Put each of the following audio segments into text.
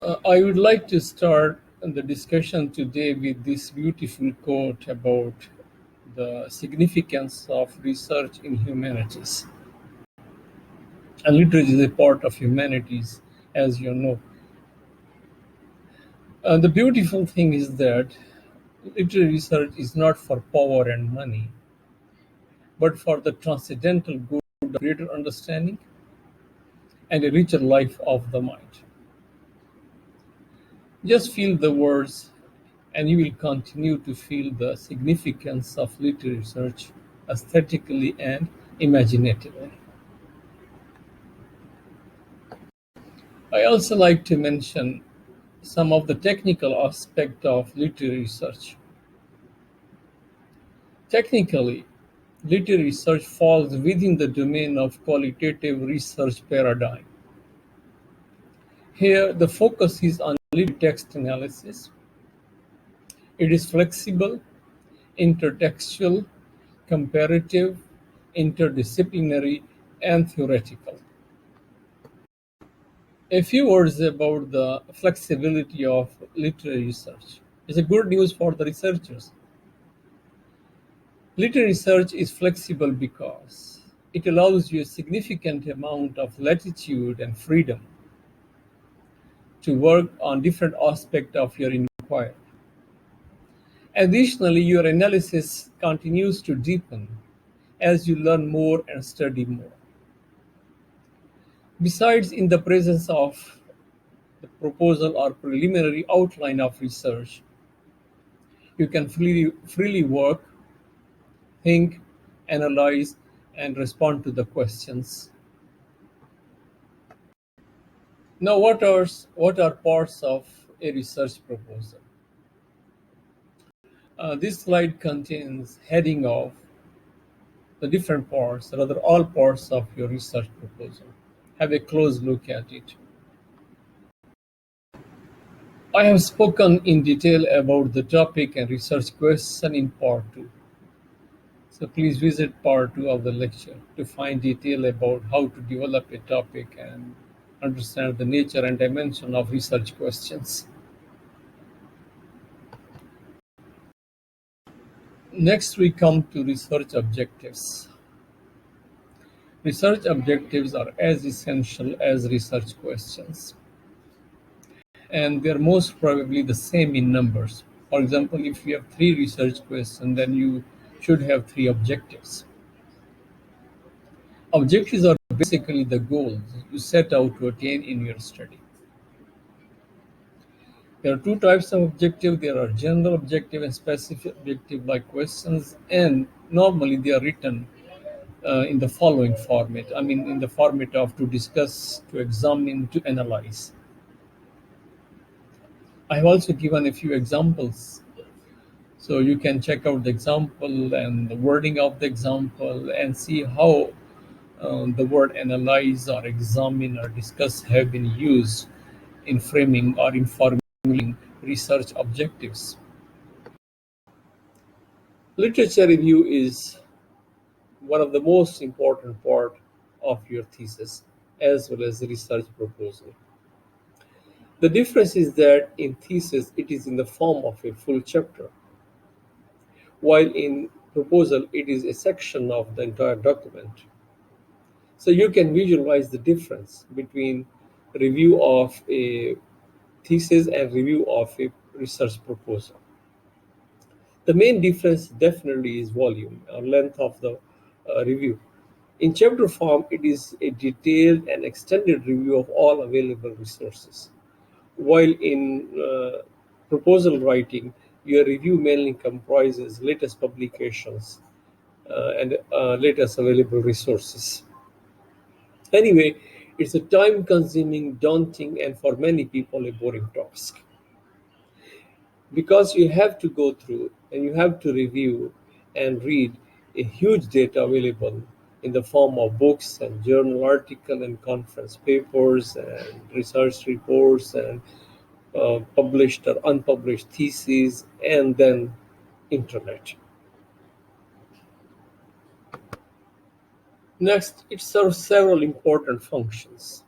I would like to start the discussion today with this beautiful quote about the significance of research in humanities. And literature is a part of humanities, as you know. The beautiful thing is that literary research is not for power and money, but for the transcendental good of greater understanding and a richer life of the mind. Just feel the words, and you will continue to feel the significance of literary research aesthetically and imaginatively. I also like to mention some of the technical aspects of literary research. Technically, literary research falls within the domain of qualitative research paradigm. Here, the focus is on literary text analysis. It is flexible, intertextual, comparative, interdisciplinary, and theoretical. A few words about the flexibility of literary research. It's a good news for the researchers. Literary research is flexible because it allows you a significant amount of latitude and freedom to work on different aspects of your inquiry. Additionally, your analysis continues to deepen as you learn more and study more. Besides, in the presence of the proposal or preliminary outline of research, you can freely work, think, analyze, and respond to the questions. Now, what are parts of a research proposal? This slide contains heading of the different parts, rather all parts of your research proposal. Have a close look at it. I have spoken in detail about the topic and research question in part 2. So please visit part 2 of the lecture to find detail about how to develop a topic and understand the nature and dimension of research questions. Next, we come to research objectives. Research objectives are as essential as research questions, and they're most probably the same in numbers. For example, if you have three research questions, then you should have three objectives. Objectives are basically the goals you set out to attain in your study. There are two types of objective. There are general objective and specific objective like questions, and normally they are written in the following format. I mean, in the format of to discuss, to examine, to analyze. I have also given a few examples, so you can check out the example and the wording of the example and see how the word analyze or examine or discuss have been used in framing or in formulating research objectives. Literature review is one of the most important part of your thesis as well as the research proposal. The difference is that in thesis it is in the form of a full chapter, while in proposal it is a section of the entire document. So you can visualize the difference between review of a thesis and review of a research proposal. The main difference definitely is volume or length of the review. In chapter form, it is a detailed and extended review of all available resources, while in proposal writing, your review mainly comprises latest publications and latest available resources. Anyway, it's a time consuming, daunting, and for many people a boring task because you have to go through and you have to review and read a huge data available in the form of books and journal article and conference papers and research reports and published or unpublished theses and then internet. Next, it serves several important functions.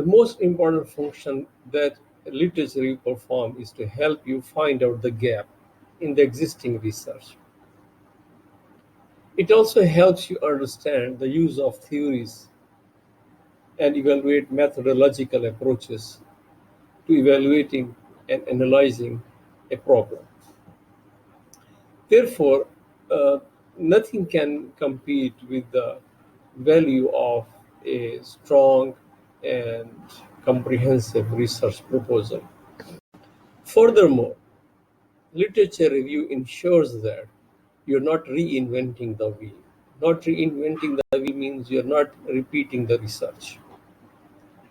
The most important function that literature review performs is to help you find out the gap in the existing research. It also helps you understand the use of theories and evaluate methodological approaches to evaluating and analyzing a problem. Therefore, uh, nothing can compete with the value of a strong and comprehensive research proposal. Furthermore, literature review ensures that you're not reinventing the wheel. Not reinventing the wheel means you're not repeating the research.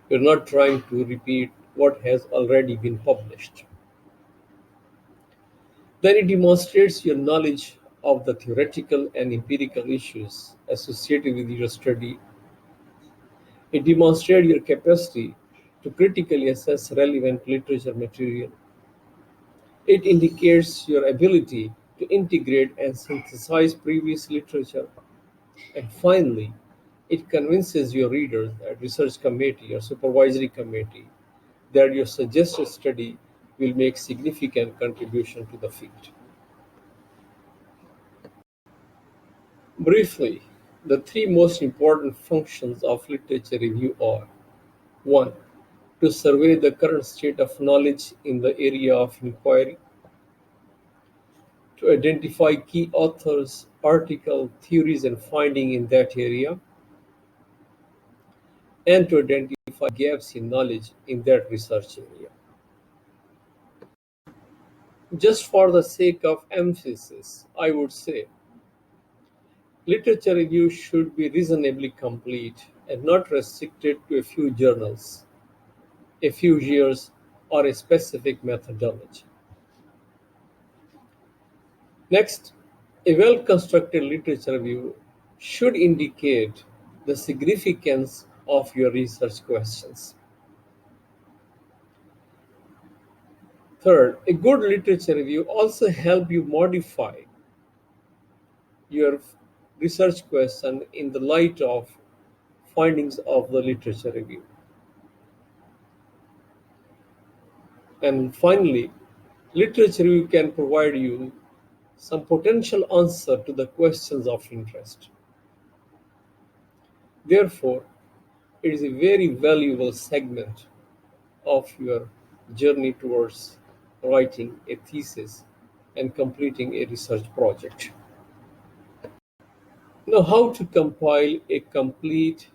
You're not trying to repeat what has already been published. Then it demonstrates your knowledge of the theoretical and empirical issues associated with your study. It demonstrates your capacity to critically assess relevant literature material. It indicates your ability to integrate and synthesize previous literature. And finally, it convinces your readers at research committee or supervisory committee that your suggested study will make significant contribution to the field. Briefly, the three most important functions of literature review are: 1. To survey the current state of knowledge in the area of inquiry, to identify key authors, article, theories, and findings in that area, and to identify gaps in knowledge in that research area. Just for the sake of emphasis, I would say literature review should be reasonably complete and not restricted to a few journals, a few years, or a specific methodology. Next, a well constructed literature review should indicate the significance of your research questions. Third, a good literature review also helps you modify your research question in the light of findings of the literature review. And finally, literature review can provide you some potential answer to the questions of interest. Therefore, it is a very valuable segment of your journey towards writing a thesis and completing a research project. Now, how to compile a complete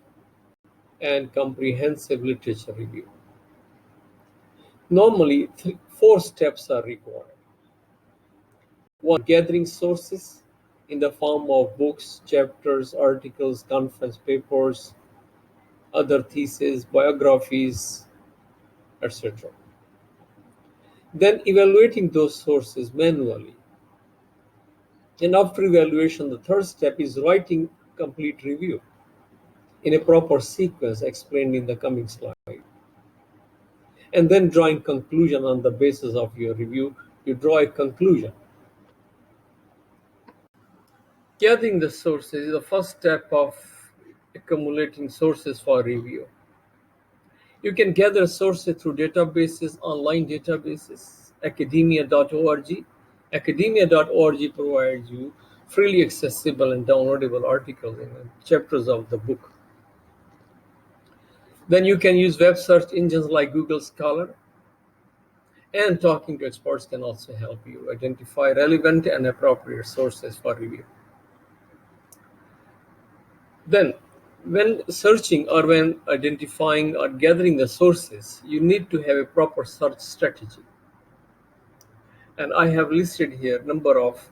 and comprehensive literature review? Normally, four steps are required. One, gathering sources in the form of books, chapters, articles, conference papers, other theses, biographies, etc. Then evaluating those sources manually. And after evaluation, the third step is writing complete review in a proper sequence explained in the coming slide. And then drawing conclusion on the basis of your review. You draw a conclusion. Gathering the sources is the first step of accumulating sources for review. You can gather sources through databases, online databases, academia.org. Academia.org provides you freely accessible and downloadable articles and chapters of the book. Then you can use web search engines like Google Scholar, and talking to experts can also help you identify relevant and appropriate sources for review. Then, when searching or when identifying or gathering the sources, you need to have a proper search strategy. And I have listed here a number of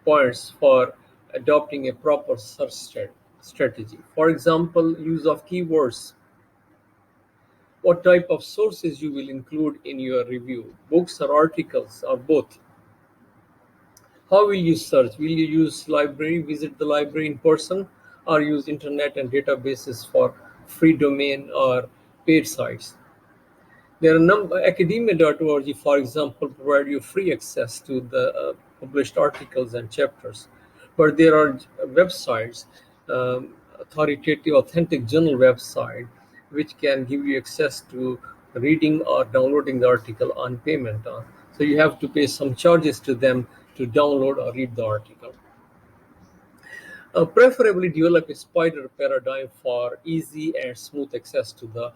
points for adopting a proper search strategy. For example, use of keywords. What type of sources you will include in your review, books or articles or both? How will you search? Will you use library, visit the library in person, or use internet and databases for free domain or paid sites? There are academia.org, for example, provide you free access to the published articles and chapters. But there are websites, authoritative, authentic journal website, which can give you access to reading or downloading the article on payment. So you have to pay some charges to them to download or read the article. Preferably develop a spider paradigm for easy and smooth access to the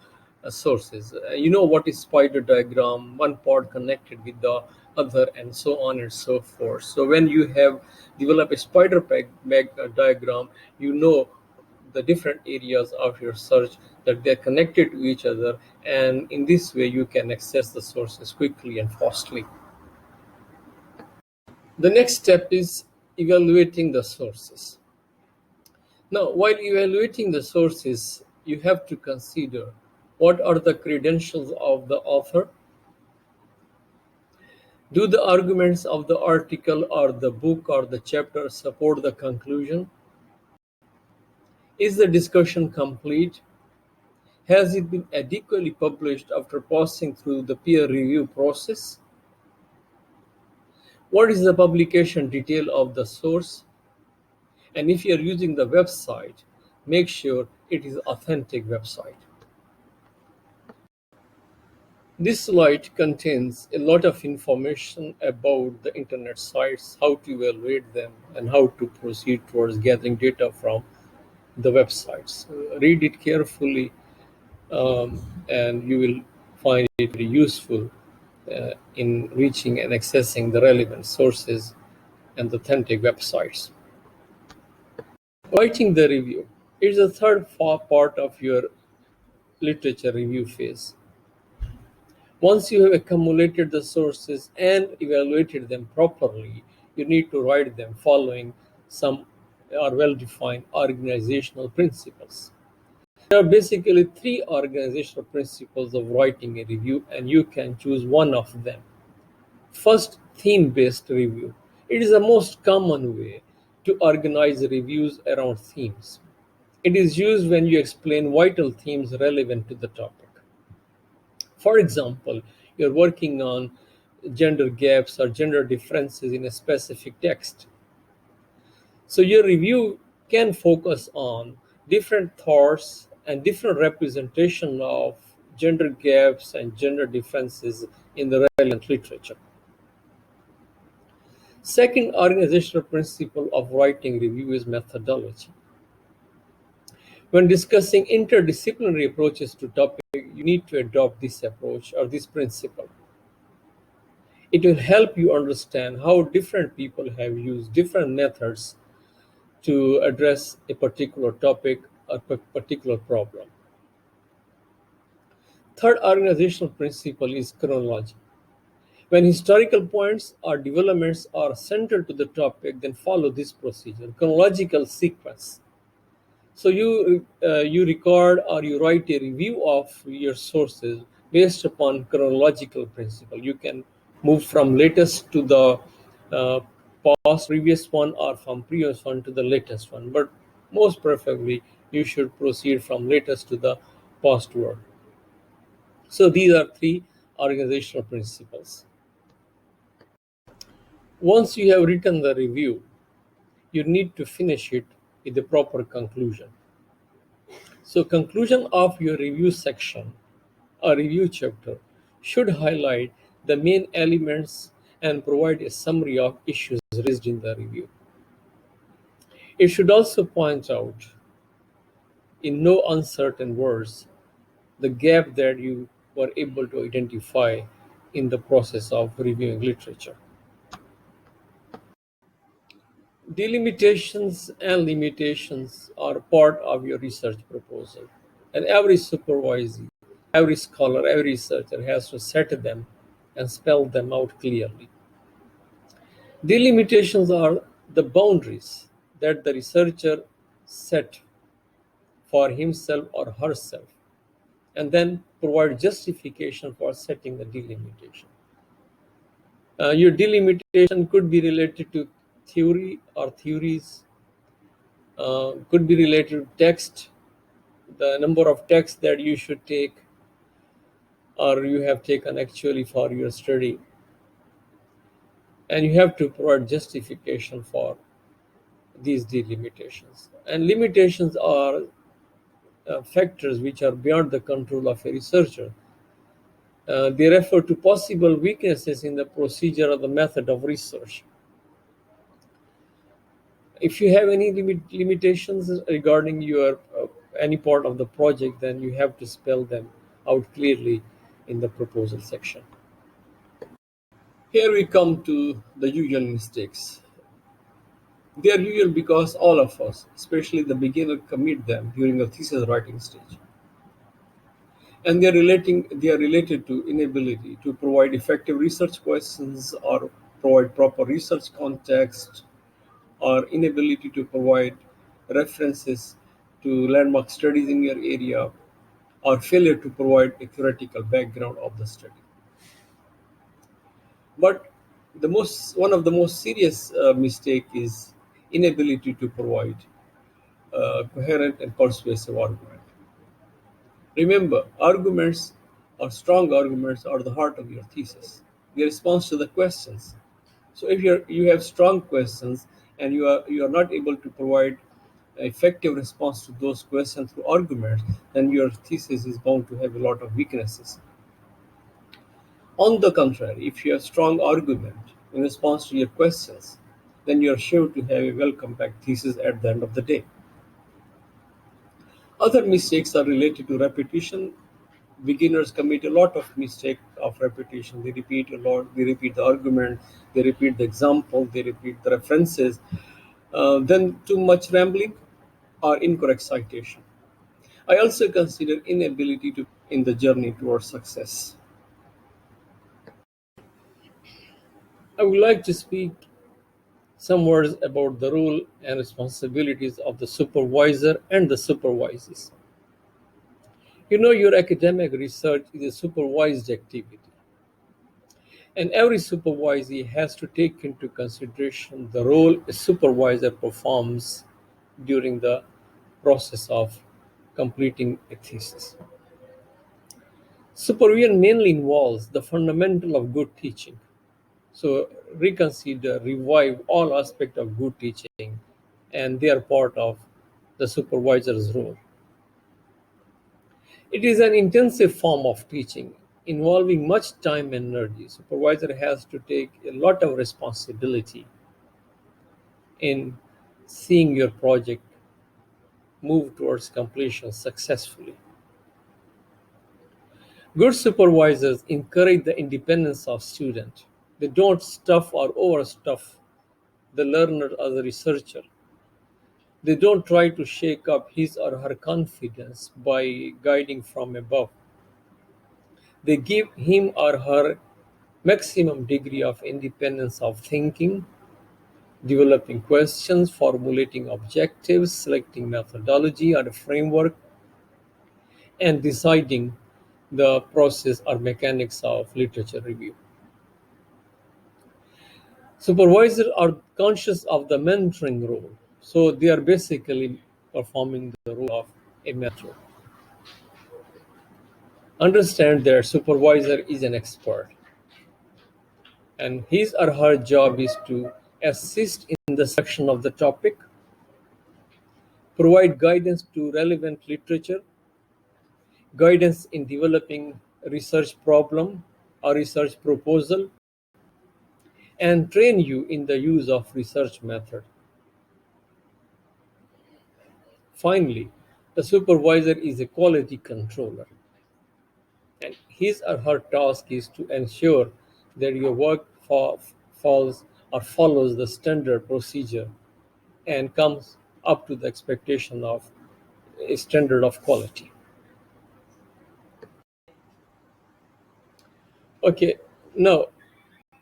sources. You know what is spider diagram, one part connected with the other, and so on and so forth. So when you have developed a diagram, you know the different areas of your search, that they're connected to each other, and in this way you can access the sources quickly and fastly. The next step is evaluating the sources. Now, while evaluating the sources, you have to consider what are the credentials of the author. Do the arguments of the article or the book or the chapter support the conclusion? Is the discussion complete? Has it been adequately published after passing through the peer review process? What is the publication detail of the source? And if you are using the website, make sure it is authentic website. This slide contains a lot of information about the internet sites, how to evaluate them, and how to proceed towards gathering data from the websites. Read it carefully, and you will find it very useful in reaching and accessing the relevant sources and authentic websites. Writing the review is the third part of your literature review phase. Once you have accumulated the sources and evaluated them properly, you need to write them following some or well-defined organizational principles. There are basically three organizational principles of writing a review, and you can choose one of them. First, theme-based review. It is the most common way to organize reviews around themes. It is used when you explain vital themes relevant to the topic. For example, you're working on gender gaps or gender differences in a specific text. So your review can focus on different thoughts and different representation of gender gaps and gender differences in the relevant literature. Second organizational principle of writing review is methodology. When discussing interdisciplinary approaches to topic, you need to adopt this approach or this principle. It will help you understand how different people have used different methods to address a particular topic or particular problem. Third organizational principle is chronology. When historical points or developments are central to the topic, then follow this procedure, chronological sequence. So you record or you write a review of your sources based upon chronological principle. You can move from latest to the uh, past previous one, or from previous one to the latest one. But most preferably, you should proceed from latest to the past word. So these are three organizational principles. Once you have written the review, you need to finish it with a proper conclusion. So conclusion of your review section or review chapter should highlight the main elements and provide a summary of issues raised in the review. It should also point out, in no uncertain words, the gap that you were able to identify in the process of reviewing literature. Delimitations and limitations are part of your research proposal, and every supervisee, every scholar, every researcher has to set them and spell them out clearly. Delimitations are the boundaries that the researcher set for himself or herself, and then provide justification for setting the delimitation. Your delimitation could be related to theory or theories, could be related to text, the number of texts that you should take or you have taken actually for your study, and you have to provide justification for these delimitations. And limitations are factors which are beyond the control of a researcher. They refer to possible weaknesses in the procedure or the method of research. If you have any limitations regarding your any part of the project, then you have to spell them out clearly in the proposal section. Here we come to the usual mistakes. They are usual because all of us, especially the beginner, commit them during the thesis writing stage. And they are related to inability to provide effective research questions or provide proper research context, or inability to provide references to landmark studies in your area, or failure to provide a theoretical background of the study. But one of the most serious mistake is inability to provide coherent and persuasive argument. Remember, arguments or strong arguments are the heart of your thesis, the response to the questions. So if you have strong questions and you are not able to provide effective response to those questions through arguments, then your thesis is bound to have a lot of weaknesses. On the contrary, if you have strong argument in response to your questions, then you are sure to have a well-compact thesis at the end of the day. Other mistakes are related to repetition. Beginners commit a lot of mistake of repetition. They repeat a lot. They repeat the argument. They repeat the example. They repeat the references. Then too much rambling or incorrect citation. I also consider inability to in the journey towards success. I would like to speak some words about the role and responsibilities of the supervisor and the supervisees. You know, your academic research is a supervised activity, and every supervisee has to take into consideration the role a supervisor performs during the process of completing a thesis. Supervision mainly involves the fundamental of good teaching. So reconsider, revive all aspects of good teaching, and they are part of the supervisor's role. It is an intensive form of teaching involving much time and energy. Supervisor has to take a lot of responsibility in seeing your project move towards completion successfully. Good supervisors encourage the independence of student. They don't stuff or overstuff the learner as a researcher. They don't try to shake up his or her confidence by guiding from above. They give him or her maximum degree of independence of thinking, developing questions, formulating objectives, selecting methodology or a framework, and deciding the process or mechanics of literature review. Supervisors are conscious of the mentoring role, so they are basically performing the role of a mentor. Understand that supervisor is an expert, and his or her job is to assist in the section of the topic, provide guidance to relevant literature, guidance in developing a research problem or research proposal, and train you in the use of research method. Finally, the supervisor is a quality controller, and his or her task is to ensure that your work falls or follows the standard procedure and comes up to the expectation of a standard of quality. Okay, now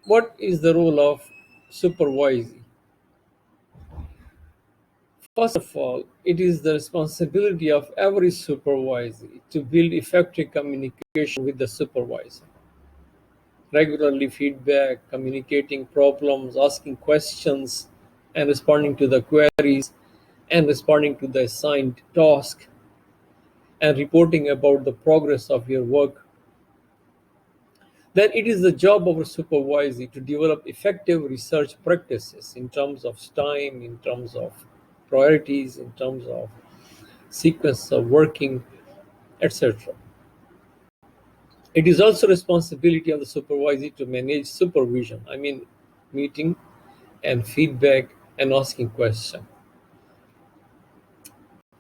what is the role of supervisee? First of all, it is the responsibility of every supervisee to build effective communication with the supervisor. Regularly feedback, communicating problems, asking questions, and responding to the queries, and responding to the assigned task, and reporting about the progress of your work. Then it is the job of a supervisor to develop effective research practices in terms of time, in terms of priorities, in terms of sequence of working, etc. It is also responsibility of the supervisor to manage supervision. I mean, meeting and feedback and asking questions.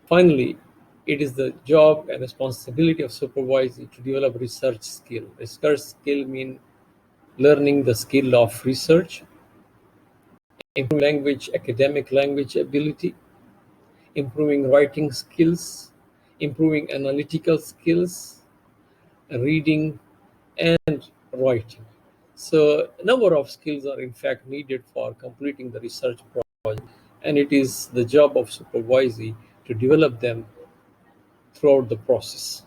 Finally, it is the job and responsibility of supervisor to develop research skill. Research skill mean learning the skill of research, improving language, academic language ability, improving writing skills, improving analytical skills, reading, and writing. So, a number of skills are in fact needed for completing the research project, and it is the job of supervisee to develop them throughout the process.